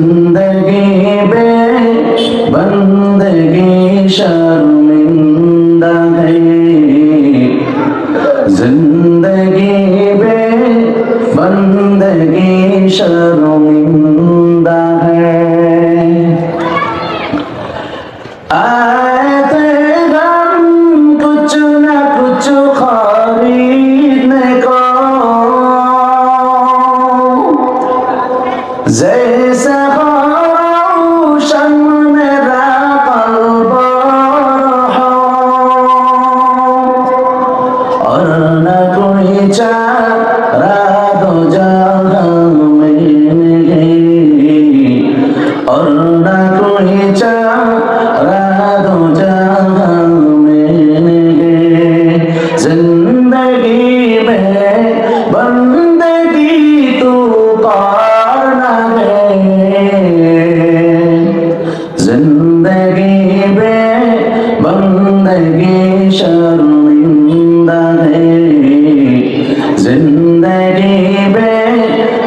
जिंदगी बे बंदगी शर्मिंदा है। जिंदगी बे बंदगी शर्मिंदा है। आए थे हम कुछ न कुछ खरीदने को, जैसे रोशन मेरा कल्ब हो, और न कोई चारा दो जहां में, और न कोई चारा दो जहां में। जिंदगी में बंदगी तू करना है। जिंदगी में बंदगी शर्मिंदा है। जिंदगी में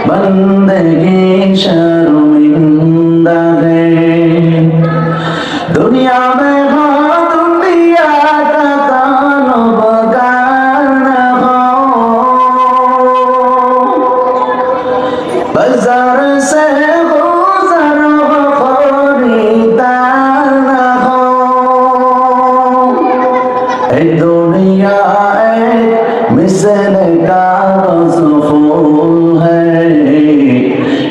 बंदगी शर्मिंदा है। दुनिया में हो दुनिया का तानो बगाना हो, बाजार से गुजर हो खरीदार न हो। ए दुनिया एक मिसल कागज फूल है।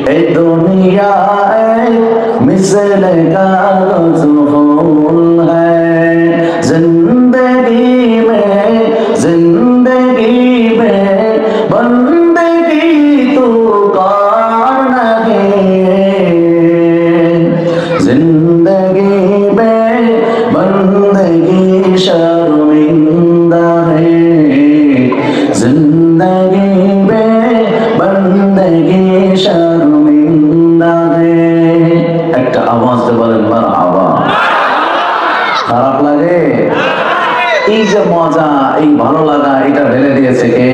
ए दुनिया एक मिसल कागज फूल है। जिंदगी में बंदगी तू करना है। जिंदगी में बंदगी शर्मिंदा है। जिंदगी में बंदगी शर्मिंदा है। একটা আওয়াজ দিয়ে বলেন মারহাবা। খারাপ লাগে? এই যে মজা, এই ভালো লাগা, এটা ঢেলে দিয়েছে কে?